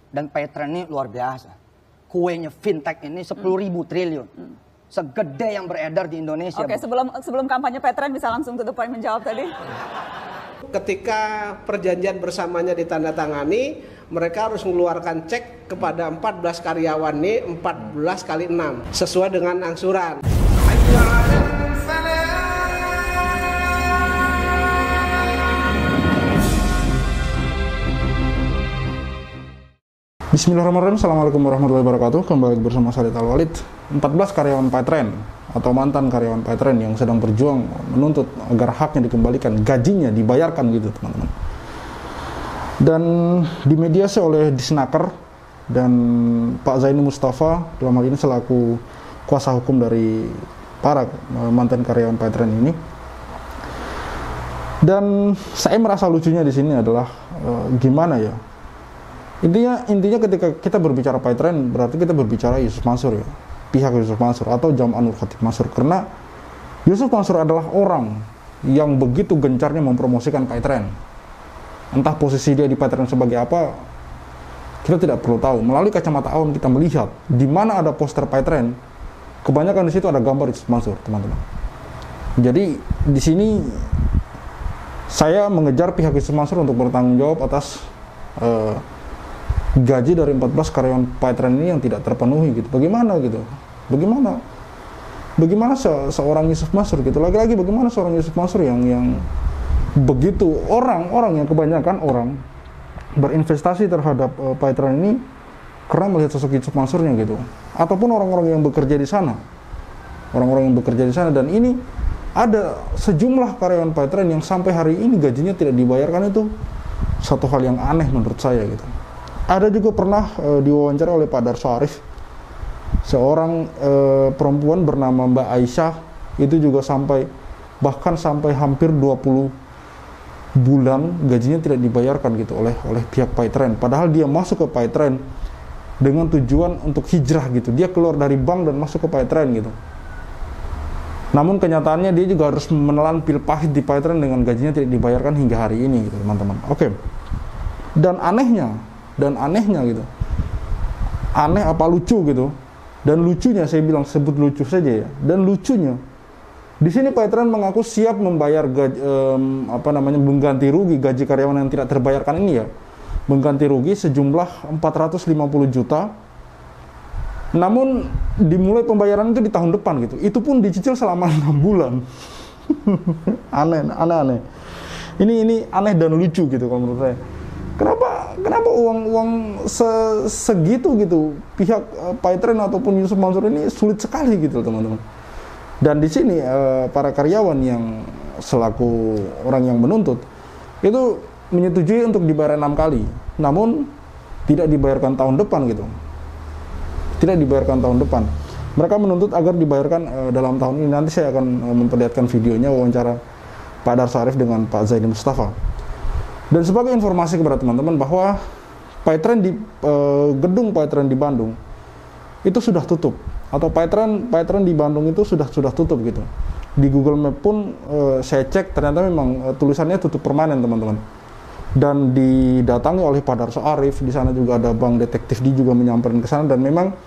Dan Paytrend ini luar biasa. Kuenya fintech ini 10.000 triliun. Segede yang beredar di Indonesia. Oke, sebelum kampanye Paytrend bisa langsung to the point menjawab tadi. Ketika perjanjian bersamanya ditandatangani, mereka harus mengeluarkan cek kepada 14 karyawan ini 14 kali 6 sesuai dengan angsuran. Bismillahirrahmanirrahim. Assalamualaikum warahmatullahi wabarakatuh. Kembali bersama saya Al-Walid. 14 karyawan Paytrend atau mantan karyawan Paytrend yang sedang berjuang menuntut agar haknya dikembalikan, gajinya dibayarkan gitu teman-teman. Dan dimediasi oleh Disnaker dan Pak Zaini Mustafa dalam hal ini selaku kuasa hukum dari para mantan karyawan Paytrend ini. Dan saya merasa lucunya di sini adalah gimana ya? Intinya ketika kita berbicara Paytrend berarti kita berbicara Yusuf Mansur ya, pihak Yusuf Mansur atau Jamaah Nur Khatib Mansur, karena Yusuf Mansur adalah orang yang begitu gencarnya mempromosikan Paytrend. Entah posisi dia di Paytrend sebagai apa, kita tidak perlu tahu. Melalui kacamata awam kita melihat di mana ada poster Paytrend, kebanyakan di situ ada gambar Yusuf Mansur, teman-teman. Jadi di sini saya mengejar pihak Yusuf Mansur untuk bertanggung jawab atas gaji dari 14 karyawan Paytrend ini yang tidak terpenuhi gitu. Bagaimana gitu? Bagaimana seorang Yusuf Mansur gitu? Lagi-lagi bagaimana seorang Yusuf Mansur yang begitu orang yang kebanyakan orang berinvestasi terhadap Paytrend ini karena melihat sosok Yusuf Mansurnya gitu. Ataupun orang-orang yang bekerja di sana. Orang-orang yang bekerja di sana, dan ini ada sejumlah karyawan Paytrend yang sampai hari ini gajinya tidak dibayarkan. Itu satu hal yang aneh menurut saya gitu. Ada juga pernah diwawancara oleh Pak Darso Arif, seorang perempuan bernama Mbak Aisyah, itu juga bahkan sampai hampir 20 bulan gajinya tidak dibayarkan gitu oleh pihak Paytrend. Padahal dia masuk ke Paytrend dengan tujuan untuk hijrah gitu. Dia keluar dari bank dan masuk ke Paytrend gitu. Namun kenyataannya dia juga harus menelan pil pahit di Paytrend dengan gajinya tidak dibayarkan hingga hari ini gitu, teman-teman. Oke. Dan anehnya gitu, aneh apa lucu gitu, dan lucunya saya bilang sebut lucu saja ya, dan lucunya di sini Paytrend mengaku siap membayar mengganti rugi gaji karyawan yang tidak terbayarkan ini ya, mengganti rugi sejumlah 450 juta, namun dimulai pembayaran itu di tahun depan gitu, itu pun dicicil selama 6 bulan. aneh ini aneh dan lucu gitu kalau menurut saya. Kenapa uang segitu gitu pihak Paytrend ataupun Yusuf Mansur ini sulit sekali gitu teman-teman. Dan di sini para karyawan yang selaku orang yang menuntut itu menyetujui untuk dibayar 6 kali, namun tidak dibayarkan tahun depan gitu. Tidak dibayarkan tahun depan. Mereka menuntut agar dibayarkan dalam tahun ini. Nanti saya akan memperlihatkan videonya wawancara Pak Darso Arif dengan Pak Zaini Mustafa. Dan sebagai informasi kepada teman-teman bahwa Paytrend gedung Paytrend di Bandung itu sudah tutup, atau Paytrend di Bandung itu sudah tutup gitu. Di Google Map pun saya cek ternyata memang tulisannya tutup permanen teman-teman. Dan didatangi oleh Pak Darso Arif, di sana juga ada Bang Detektif di juga menyampaikan ke sana, dan memang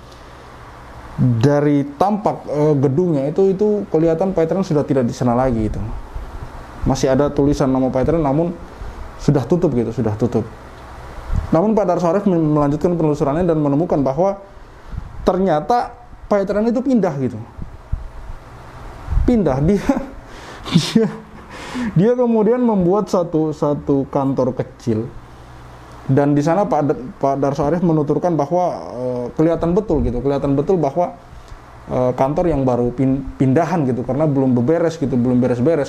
dari tampak gedungnya itu kelihatan Paytrend sudah tidak di sana lagi itu. Masih ada tulisan nama Paytrend namun sudah tutup gitu, sudah tutup. Namun Pak Darso Arif melanjutkan penelusurannya dan menemukan bahwa ternyata Paytrend itu pindah gitu. Pindah, dia kemudian membuat satu kantor kecil. Dan di sana Pak Darso Arif menuturkan bahwa kelihatan betul bahwa kantor yang baru pindahan gitu, karena belum beres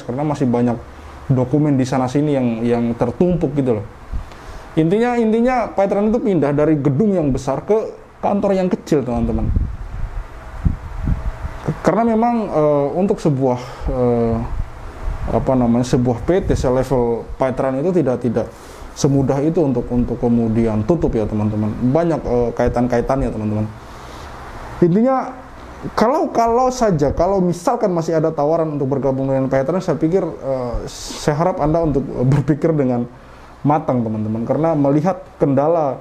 karena masih banyak dokumen di sana sini yang tertumpuk gitu loh. Intinya Paytrend itu pindah dari gedung yang besar ke kantor yang kecil teman-teman. Karena memang untuk sebuah sebuah PT selevel Paytrend itu tidak semudah itu untuk kemudian tutup ya teman-teman. Banyak kaitan-kaitannya teman-teman. Intinya kalau misalkan masih ada tawaran untuk bergabung dengan Paytrend, saya pikir saya harap Anda untuk berpikir dengan matang teman-teman, karena melihat kendala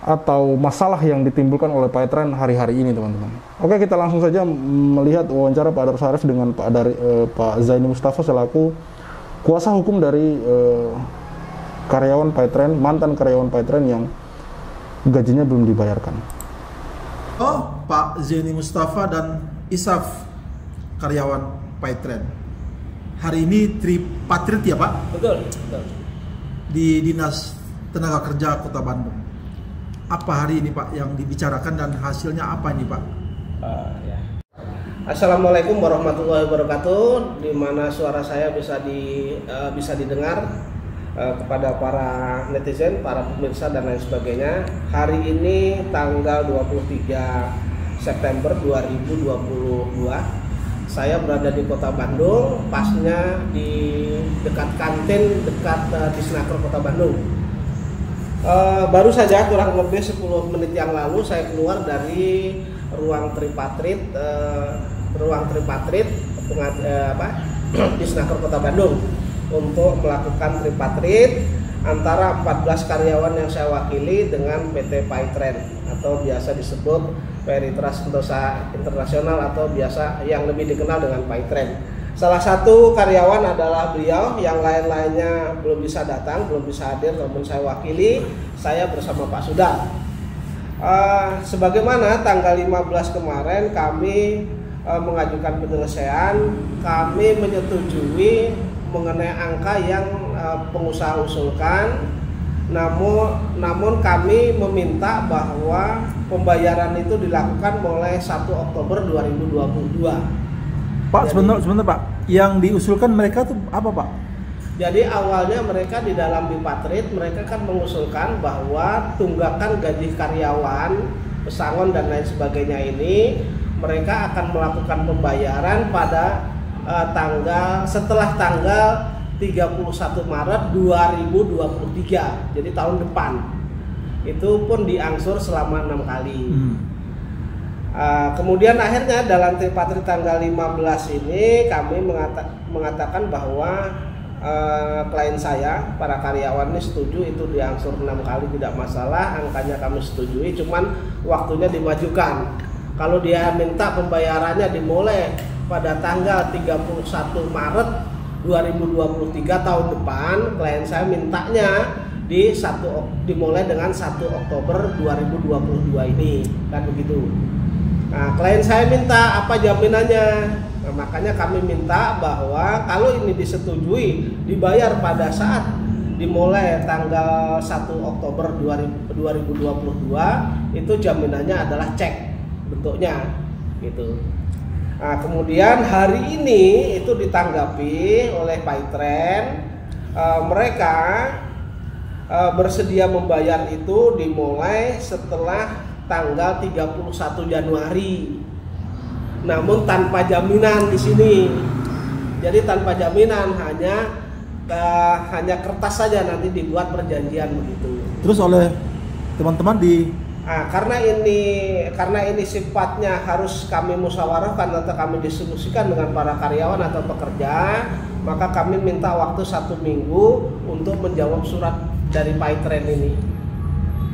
atau masalah yang ditimbulkan oleh Paytren hari-hari ini, teman-teman. Oke, kita langsung saja melihat wawancara Pak Darus Arif dengan Pak Zaini Mustafa selaku kuasa hukum dari karyawan Paytren, mantan karyawan Paytren yang gajinya belum dibayarkan. Oh, Pak Zaini Mustafa dan Isaf, karyawan Paytren. Hari ini tripatrit ya Pak? Betul. Di Dinas Tenaga Kerja Kota Bandung. Apa hari ini Pak yang dibicarakan dan hasilnya apa ini Pak? Assalamualaikum warahmatullahi wabarakatuh. Di mana suara saya bisa didengar kepada para netizen, para pemirsa dan lain sebagainya. Hari ini tanggal 23 September 2022. Saya berada di Kota Bandung, pasnya di dekat kantin dekat Disnaker Kota Bandung. Baru saja kurang lebih 10 menit yang lalu saya keluar dari ruang tripatrit Disnaker Kota Bandung untuk melakukan tripatrit antara 14 karyawan yang saya wakili dengan PT Paytren atau biasa disebut Peritrans Sentosa Internasional atau biasa yang lebih dikenal dengan Paytren. Salah satu karyawan adalah beliau, yang lain-lainnya belum bisa datang, belum bisa hadir, namun saya wakili, saya bersama Pak Sudar. Sebagaimana tanggal 15 kemarin kami mengajukan penyelesaian, kami menyetujui mengenai angka yang pengusaha usulkan, namun kami meminta bahwa pembayaran itu dilakukan mulai 1 Oktober 2022. Pak, sebentar Pak, yang diusulkan mereka tuh apa Pak? Jadi awalnya mereka di dalam Bipatrit, mereka kan mengusulkan bahwa tunggakan gaji karyawan, pesangon dan lain sebagainya ini mereka akan melakukan pembayaran pada setelah tanggal 31 Maret 2023, jadi tahun depan. Itu pun diangsur selama 6 kali. Kemudian akhirnya dalam tripatrit tanggal 15 ini kami mengatakan bahwa klien saya, para karyawan ini setuju itu diangsur 6 kali tidak masalah, angkanya kami setujui, cuman waktunya dimajukan. Kalau dia minta pembayarannya dimulai pada tanggal 31 Maret 2023 tahun depan, klien saya mintanya dimulai dengan 1 Oktober 2022 ini, kan begitu. Nah, klien saya minta apa jaminannya? Nah, makanya kami minta bahwa kalau ini disetujui dibayar pada saat dimulai tanggal 1 Oktober 2022, itu jaminannya adalah cek bentuknya gitu. Nah, kemudian hari ini itu ditanggapi oleh Paytren, mereka bersedia membayar itu dimulai setelah tanggal 31 Januari. Namun tanpa jaminan di sini. Jadi tanpa jaminan, hanya kertas saja nanti dibuat perjanjian begitu. Terus oleh teman-teman karena ini sifatnya harus kami musyawarahkan atau kami diskusikan dengan para karyawan atau pekerja, maka kami minta waktu 1 minggu untuk menjawab surat dari Paytren ini.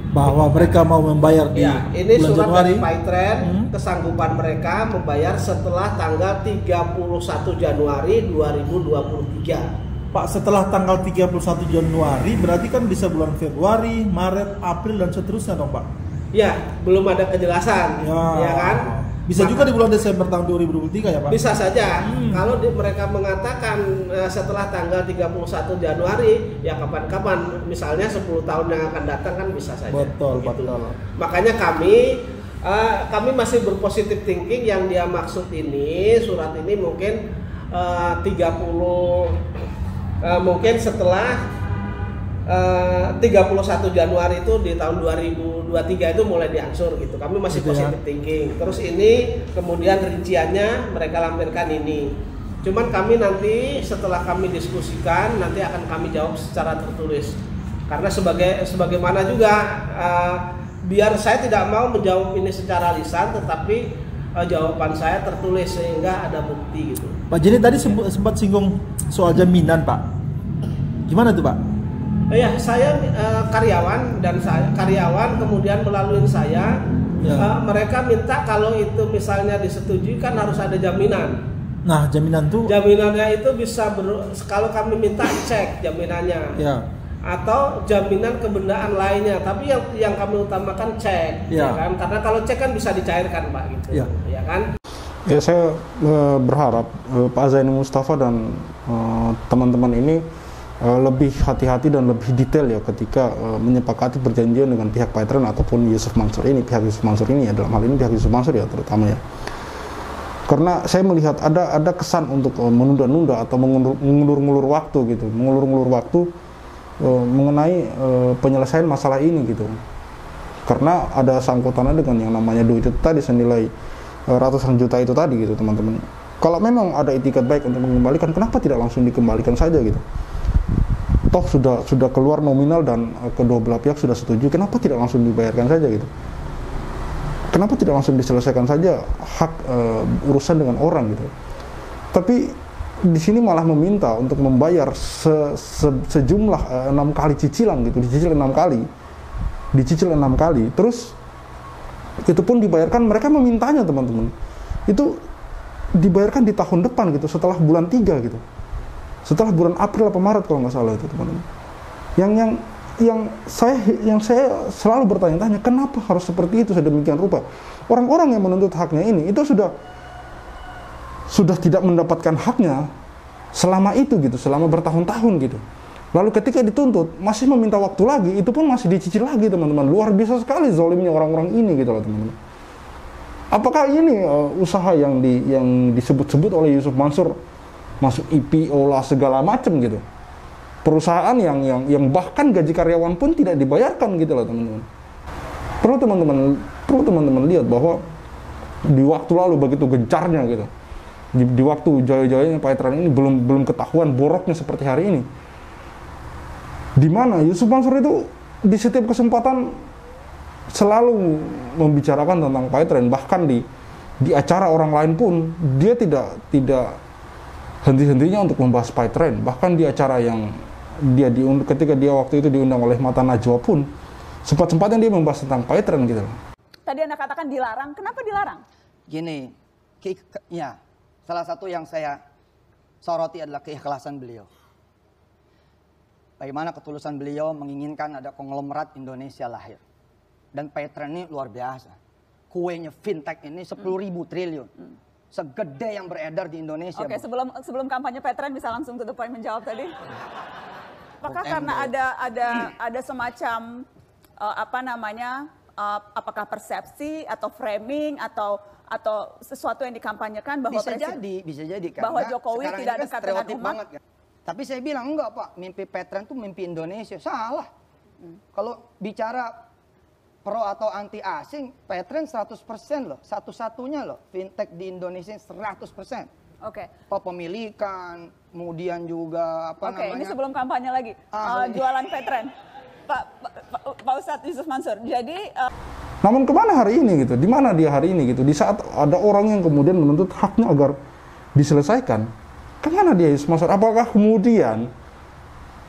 Bahwa mereka mau membayar di ini bulan surat Januari. dari Paytren, kesanggupan mereka membayar setelah tanggal 31 Januari 2023. Pak, setelah tanggal 31 Januari berarti kan bisa bulan Februari, Maret, April dan seterusnya dong Pak? Ya, belum ada kejelasan, ya kan? Bisa juga di bulan Desember tahun 2023 ya Pak? Bisa saja. Kalau mereka mengatakan setelah tanggal 31 Januari, ya kapan-kapan, misalnya 10 tahun yang akan datang kan bisa saja. Betul, gitu. betul. Makanya kami masih berpositif thinking, yang dia maksud ini, surat ini mungkin 30 mungkin setelah 31 Januari itu di tahun 2023 itu mulai diangsur gitu. Kami masih positive thinking. Terus ini kemudian rinciannya mereka lampirkan ini. Cuman kami nanti setelah kami diskusikan nanti akan kami jawab secara tertulis. Karena sebagaimana juga biar saya tidak mau menjawab ini secara lisan, tetapi jawaban saya tertulis sehingga ada bukti gitu. Pak, jadi tadi sempat singgung soal jaminan Pak. Gimana tuh Pak? Ya, saya karyawan dan karyawan kemudian melalui saya mereka minta kalau itu misalnya disetujui kan harus ada jaminan. Nah, jaminan tuh Jaminannya itu bisa kalau kami minta cek jaminannya. ya. Atau jaminan kebendaan lainnya, tapi yang kami utamakan cek, ya kan? Karena kalau cek kan bisa dicairkan, Pak, gitu, ya kan? Ya, saya berharap Pak Zaini Mustafa dan teman-teman ini lebih hati-hati dan lebih detail ya ketika menyepakati perjanjian dengan pihak Paitren ataupun Yusuf Mansur ini, pihak Yusuf Mansur ini ya, dalam hal ini pihak Yusuf Mansur ya terutama ya. Karena saya melihat ada kesan untuk menunda-nunda atau mengulur-ngulur waktu gitu, mengulur-ngulur waktu mengenai penyelesaian masalah ini gitu, karena ada sangkutannya dengan yang namanya duit itu tadi senilai ratusan juta itu tadi gitu teman-teman. Kalau memang ada itikat baik untuk mengembalikan, kenapa tidak langsung dikembalikan saja gitu? Toh sudah keluar nominal dan kedua belah pihak sudah setuju, kenapa tidak langsung dibayarkan saja gitu? Kenapa tidak langsung diselesaikan saja hak urusan dengan orang gitu? Tapi di sini malah meminta untuk membayar sejumlah 6 kali cicilan gitu, dicicil 6 kali, terus itu pun dibayarkan, mereka memintanya teman-teman, itu dibayarkan di tahun depan gitu, setelah bulan 3 gitu, setelah bulan April atau Maret kalau nggak salah itu teman-teman. Yang saya selalu bertanya-tanya, kenapa harus seperti itu sedemikian rupa? Orang-orang yang menuntut haknya ini itu sudah tidak mendapatkan haknya selama itu gitu, selama bertahun-tahun gitu. Lalu ketika dituntut masih meminta waktu lagi, itu pun masih dicicil lagi teman-teman. Luar biasa sekali zalimnya orang-orang ini gitu loh teman-teman. Apakah ini usaha yang disebut-sebut oleh Yusuf Mansur masuk IPO lah segala macam gitu? Perusahaan yang bahkan gaji karyawan pun tidak dibayarkan gitu loh teman-teman. Perlu teman-teman lihat bahwa di waktu lalu begitu gencarnya gitu, di waktu jaya-jayanya Paitren ini belum ketahuan boroknya seperti hari ini, di mana Yusuf Mansur itu di setiap kesempatan selalu membicarakan tentang Paitren, bahkan di acara orang lain pun dia tidak henti-hentinya untuk membahas Paitren. Bahkan di acara yang ketika dia waktu itu diundang oleh Mata Najwa pun sempat-sempatnya dia membahas tentang Paitren gitu. Tadi Anda katakan dilarang, kenapa dilarang? Gini, ya, salah satu yang saya soroti adalah keikhlasan beliau. Bagaimana ketulusan beliau menginginkan ada konglomerat Indonesia lahir. Dan Paitren ini luar biasa. Kuenya fintech ini 10.000 triliun. Segede yang beredar di Indonesia. Oke, sebelum kampanye Paitren bisa langsung to the point menjawab tadi. Apakah karena ada semacam apakah persepsi atau framing atau sesuatu yang dikampanyekan bahwa bisa jadi bahwa Jokowi tidak dekat dengan umat? Kan? Tapi saya bilang enggak Pak, mimpi Paitren itu mimpi Indonesia. Salah. Kalau bicara pro atau anti asing, Paitren 100% loh, satu-satunya loh fintech di Indonesia 100%. Oke. Kepemilikan, kemudian juga namanya? Ini sebelum kampanye lagi, jualan Paitren. Pak Ustadz Yusuf Mansur. Jadi namun kemana hari ini gitu? Di mana dia hari ini gitu? Di saat ada orang yang kemudian menuntut haknya agar diselesaikan, kemana dia Yusuf Mansur? Apakah kemudian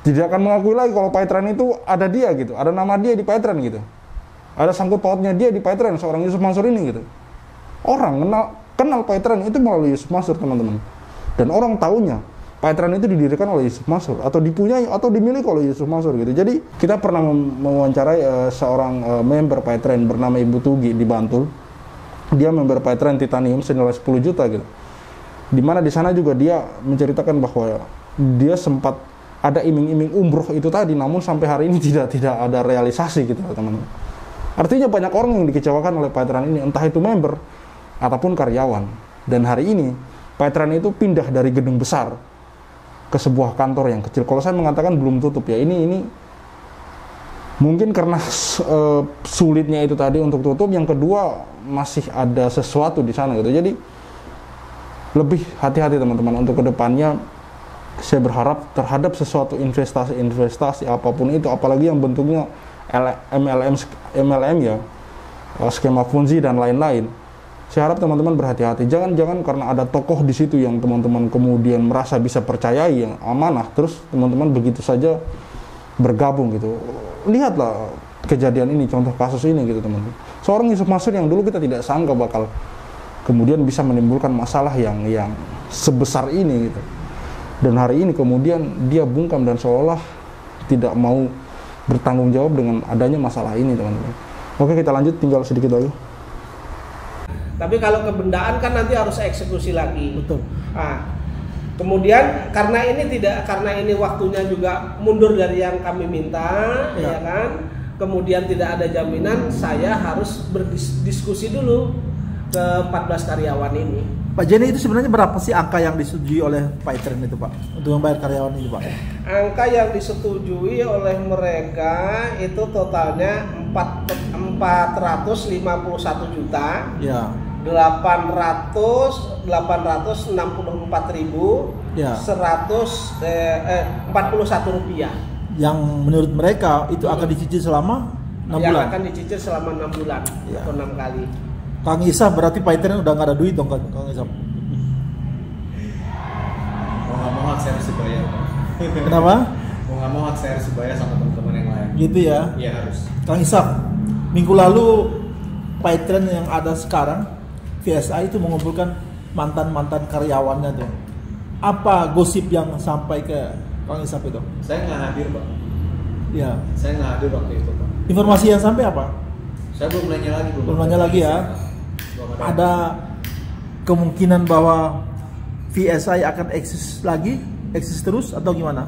tidak akan mengakui lagi kalau Paitren itu ada dia gitu, ada nama dia di Paitren gitu, ada sangkut pautnya dia di Paitren, seorang Yusuf Mansur ini gitu? Orang kenal Paitren itu melalui Yusuf Mansur teman-teman, dan orang tahunya Paitren itu didirikan oleh Yusuf Mansur atau dipunyai atau dimiliki oleh Yusuf Mansur gitu. Jadi kita pernah mewawancarai seorang member Paitren bernama Ibu Tugi di Bantul. Dia member Paitren Titanium senilai 10 juta gitu. Dimana di sana juga dia menceritakan bahwa dia sempat ada iming-iming umroh itu tadi, namun sampai hari ini tidak ada realisasi gitu teman-teman. Artinya banyak orang yang dikecewakan oleh Paitren ini, entah itu member ataupun karyawan. Dan hari ini Paitren itu pindah dari gedung besar ke sebuah kantor yang kecil. Kalau saya mengatakan belum tutup ya, ini mungkin karena sulitnya itu tadi untuk tutup. Yang kedua masih ada sesuatu di sana gitu. Jadi lebih hati-hati teman-teman untuk kedepannya. Saya berharap terhadap sesuatu investasi apapun itu, apalagi yang bentuknya MLM ya, skema Ponzi dan lain-lain. Saya harap teman-teman berhati-hati. Jangan karena ada tokoh di situ yang teman-teman kemudian merasa bisa percayai yang amanah, terus teman-teman begitu saja bergabung gitu. Lihatlah kejadian ini, contoh kasus ini gitu teman-teman. Seorang Yusuf Mansur yang dulu kita tidak sangka bakal kemudian bisa menimbulkan masalah yang sebesar ini gitu. Dan hari ini kemudian dia bungkam dan seolah tidak mau bertanggung jawab dengan adanya masalah ini teman-teman. Oke, kita lanjut, tinggal sedikit lagi. Tapi kalau kebendaan kan nanti harus eksekusi lagi. Betul. Nah, kemudian karena ini waktunya juga mundur dari yang kami minta, ya kan? Kemudian tidak ada jaminan, saya harus berdiskusi dulu ke 14 karyawan ini. Pak Jenny, itu sebenarnya berapa sih angka yang disetujui oleh Paytren itu Pak untuk membayar karyawan ini Pak? Angka yang disetujui oleh mereka itu totalnya 451 juta. Ya. 864.141 rupiah. Yang menurut mereka itu akan dicicil selama 6 bulan. Yang akan dicicil selama 6 bulan atau 6 kali. Kang Isaf berarti Paytren udah nggak ada duit dong Kang Isaf. Mau nggak mau hak saya harus dibayar. Kenapa? Mau nggak mau hak saya harus dibayar sama teman-teman yang lain. Gitu ya. Iya harus. Kang Isaf, minggu lalu Paytren yang ada sekarang VSI itu mengumpulkan mantan-mantan karyawannya tuh. Apa gosip yang sampai ke Kang Isaf itu? Saya nggak hadir Pak. Ya. Saya nggak hadir waktu itu Pak. Informasi yang sampai apa? Saya belum nanya lagi. Belum nanya lagi ya. Ada kemungkinan bahwa VSI akan eksis terus atau gimana?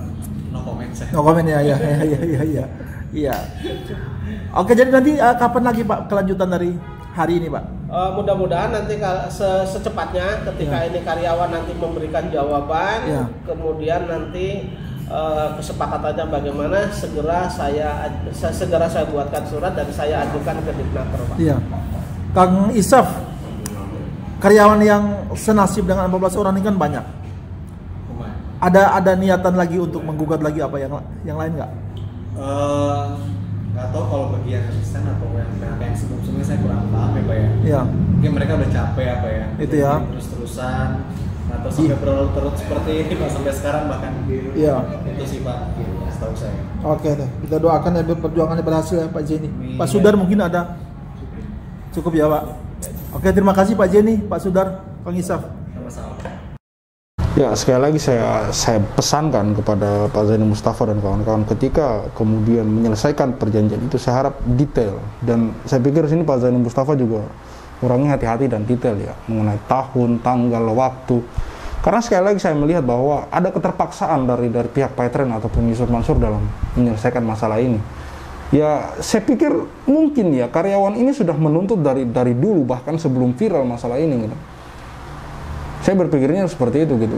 No comment saya. No comment ya. Iya. Oke, jadi nanti kapan lagi Pak kelanjutan dari hari ini Pak? Mudah-mudahan nanti secepatnya ketika ini karyawan nanti memberikan jawaban, kemudian nanti kesepakatannya bagaimana, segera saya buatkan surat dan saya ajukan ke Diknaker Pak. Iya. Kang Isaf, karyawan yang senasib dengan 14 orang ini kan banyak. Ada niatan lagi untuk menggugat lagi apa yang lain nggak? Nggak tahu kalau bagian asisten atau yang sebelum-sebelumnya saya kurang paham ya Pak ya. Iya. Mungkin mereka udah capek apa ya. Itu ya. Terus-terusan atau sampai berlarut-larut seperti ini Pak sampai sekarang bahkan. Iya. Itu sih Pak, setahu saya. Oke deh, kita doakan ya perjuangannya berhasil ya Pak Jenny. Pak Sudar mungkin ada. Cukup ya Pak. Oke, terima kasih Pak Jenny, Pak Sudar, Kang Isaf. Sama-sama. Ya, sekali lagi saya pesankan kepada Pak Zaini Mustafa dan kawan-kawan ketika kemudian menyelesaikan perjanjian itu, saya harap detail, dan saya pikir sini Pak Zaini Mustafa juga orangnya hati-hati dan detail ya mengenai tahun, tanggal, waktu. Karena sekali lagi saya melihat bahwa ada keterpaksaan dari pihak Paytren ataupun Yusuf Mansur dalam menyelesaikan masalah ini. Ya, saya pikir mungkin ya karyawan ini sudah menuntut dari dulu, bahkan sebelum viral masalah ini gitu. Saya berpikirnya seperti itu gitu.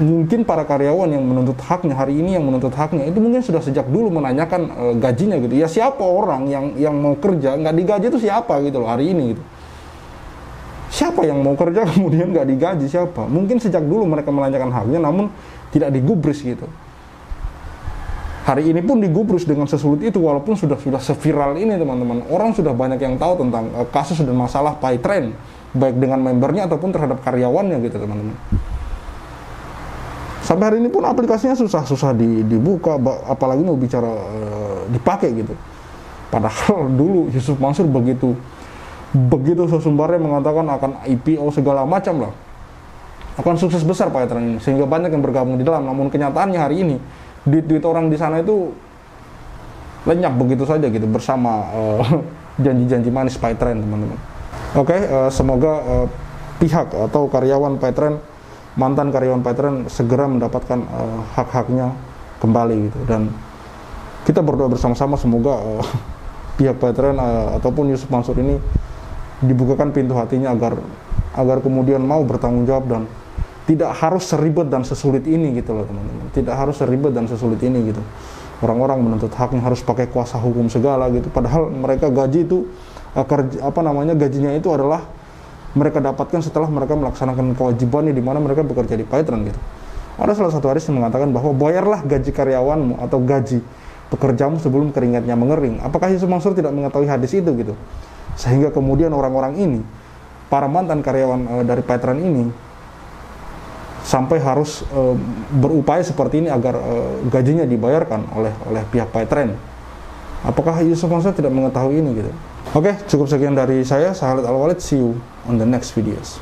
Mungkin para karyawan yang menuntut haknya hari ini, yang menuntut haknya itu mungkin sudah sejak dulu menanyakan gajinya gitu. Ya siapa orang yang mau kerja nggak digaji itu siapa gitu loh hari ini gitu. Siapa yang mau kerja kemudian nggak digaji, siapa? Mungkin sejak dulu mereka menanyakan haknya namun tidak digubris gitu. Hari ini pun digubris dengan sesulit itu walaupun sudah seviral ini teman-teman. Orang sudah banyak yang tahu tentang kasus dan masalah Paytren, baik dengan membernya ataupun terhadap karyawannya gitu teman-teman. Sampai hari ini pun aplikasinya susah dibuka, apalagi mau bicara dipakai gitu. Padahal dulu Yusuf Mansur begitu sesumbarnya mengatakan akan IPO segala macam lah. Akan sukses besar Paytren ini sehingga banyak yang bergabung di dalam. Namun kenyataannya hari ini duit orang di sana itu lenyap begitu saja gitu bersama janji-janji manis Paytren teman-teman. Oke, semoga pihak atau karyawan Paytren, mantan karyawan Paytren segera mendapatkan hak-haknya kembali gitu, dan kita berdoa bersama-sama semoga pihak Paytren ataupun Yusuf Mansur ini dibukakan pintu hatinya agar kemudian mau bertanggung jawab dan tidak harus seribet dan sesulit ini gitu loh teman-teman. Tidak harus seribet dan sesulit ini gitu. Orang-orang menuntut haknya harus pakai kuasa hukum segala gitu. Padahal mereka gaji itu gajinya itu adalah mereka dapatkan setelah mereka melaksanakan kewajibannya di mana mereka bekerja di Paytren gitu. Ada salah satu hadis yang mengatakan bahwa bayarlah gaji karyawanmu atau gaji pekerjamu sebelum keringatnya mengering. Apakah Yusuf Mansur tidak mengetahui hadis itu gitu? Sehingga kemudian orang-orang ini, para mantan karyawan dari Paytren ini sampai harus berupaya seperti ini agar gajinya dibayarkan oleh pihak Paytrend. Apakah Yusuf Mansur tidak mengetahui ini gitu? Oke, cukup sekian dari saya, Khalid Al Walid. See you on the next videos.